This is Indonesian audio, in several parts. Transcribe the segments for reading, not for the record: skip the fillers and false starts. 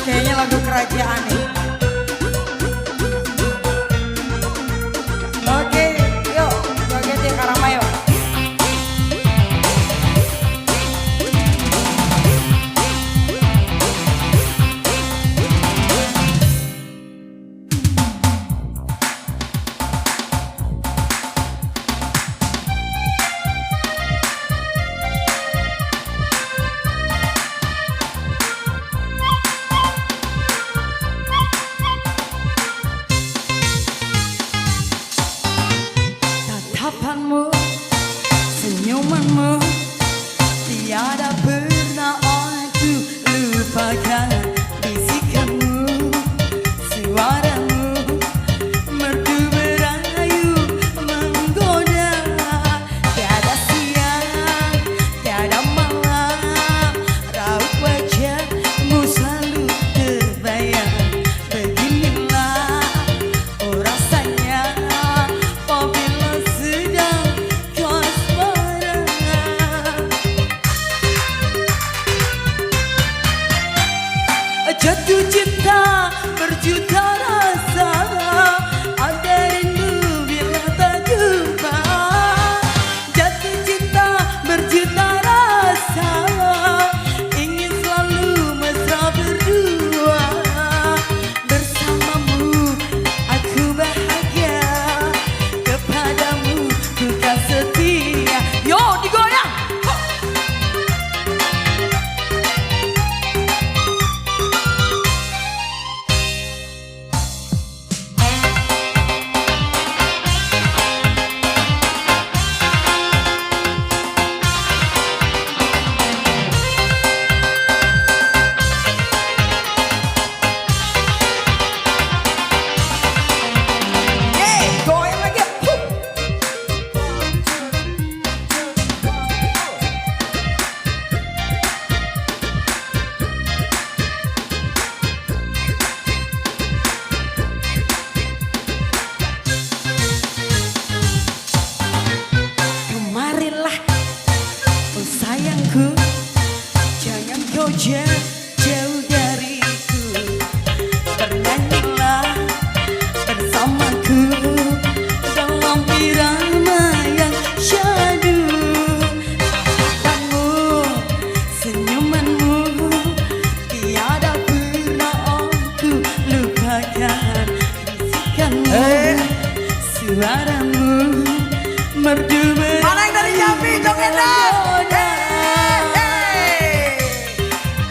Kayaknya lagu kerajaan nih. Oke, yuk joget ya Karamayo. Tatapanmu, senyumanmu, tiada pernah aku lupakan. Bisikanmu, suaramu, merdu merayu menggoda. Tiada siang, tiada malam, raut wajahmu selalu terbayang. Beginilah oh rasanya apabila sedang kau asmara. Jatuh cinta berjuta rasa, ada rindu bila tak jumpa. Jatuh cinta berjuta rasa, ingin selalu mesra berdua. Bersamamu aku bahagia, kepadamu ku kan setia. Yo digoyang. Goyang lagi. Kemarilah oh sayangku, jangan kau jauh dariku. Bernyanyilah bersamaku dalam irama yang syahdu. Tatapanmu, senyumanmu, tiada pernah aku lupakan. Bisikanmu, suaramu, merdu Mana yang dari Jambi, joget dong.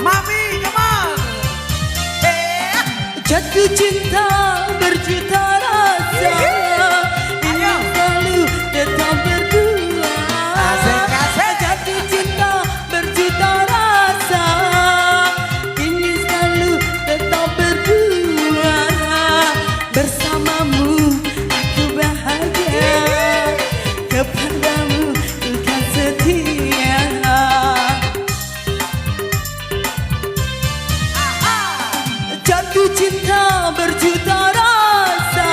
Mami, come on. Jatuh cinta berjuta rasa, ingin selalu tetap berdua. Asik, asik. Jatuh cinta berjuta rasa, ingin selalu tetap berdua. Bersamamu aku bahagia, kepadamu ku kan setia. Jatuh cinta berjuta rasa,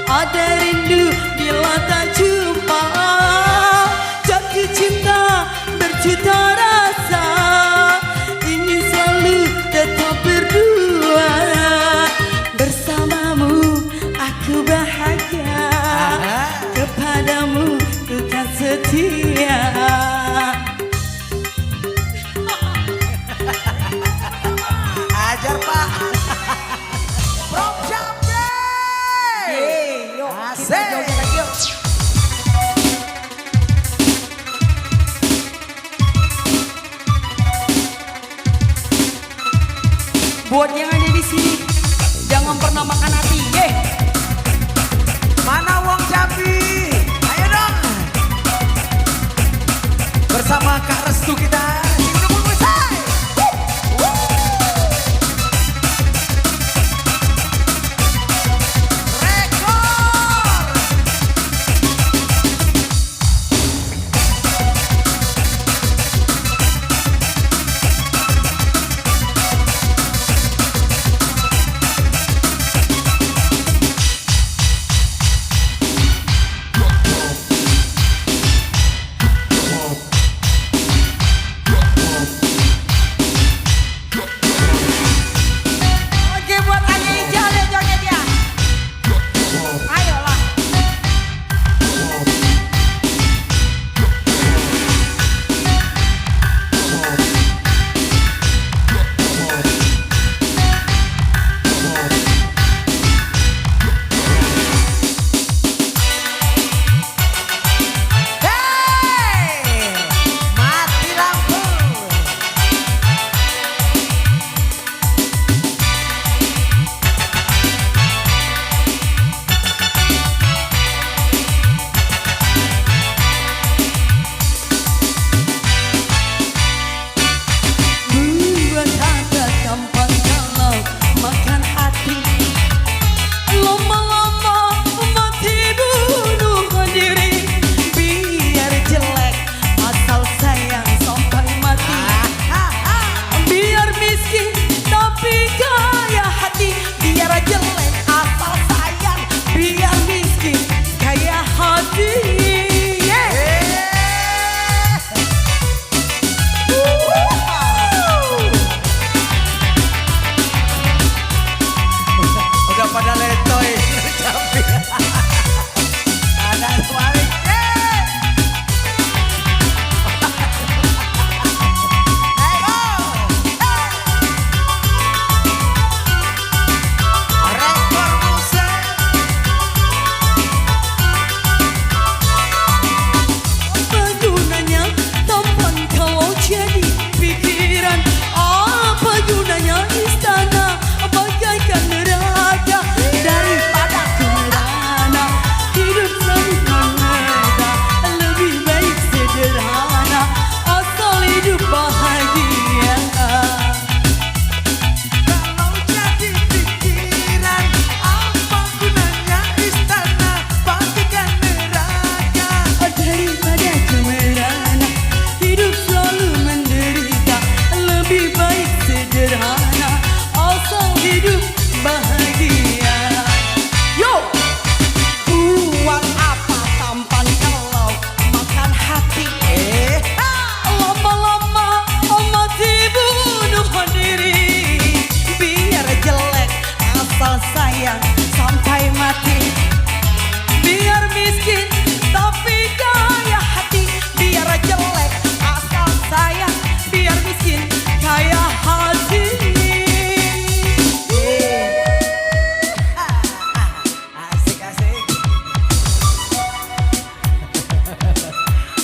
ada rindu bila tak jumpa. Jatuh cinta berjuta rasa, ingin selalu tetap berdua. Bersamamu aku bahagia, kepadamu ku kan setia. Ajar Pak. From Jambi. Yuk, kita Asik. joget lagi yuk. Buat yang ada di sini, jangan pernah makan hati, Mana wong Jambi? Ayo dong. Bersama Kak Restu kita. Udah mulai selesai. Rekor.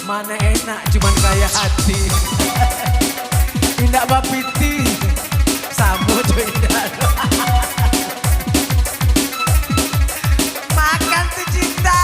Mana enak cuman kaya hati. Indah bapiti sambut indah. Makan tuh cinta.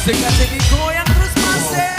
Asik-asik digoyang terus masih.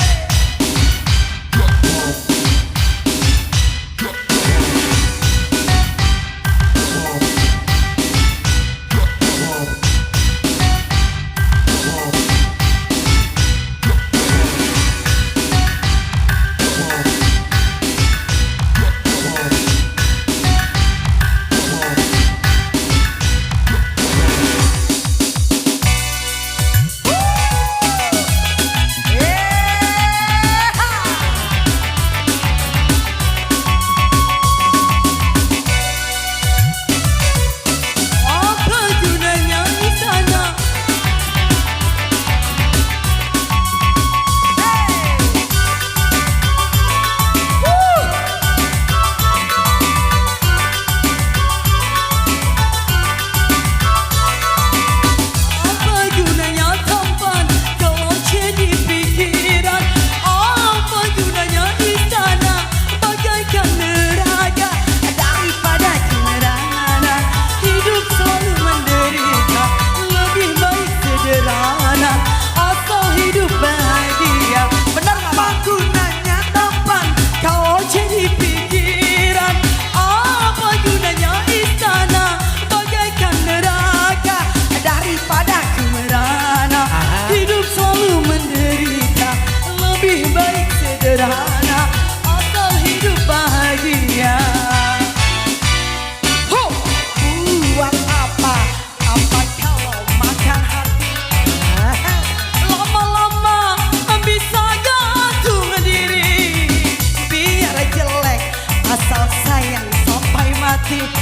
Asal hidup bahagia. Buat apa? Apa kalau makan hati? Lama-lama bisa gantung diri. Biar jelek asal sayang sampai mati.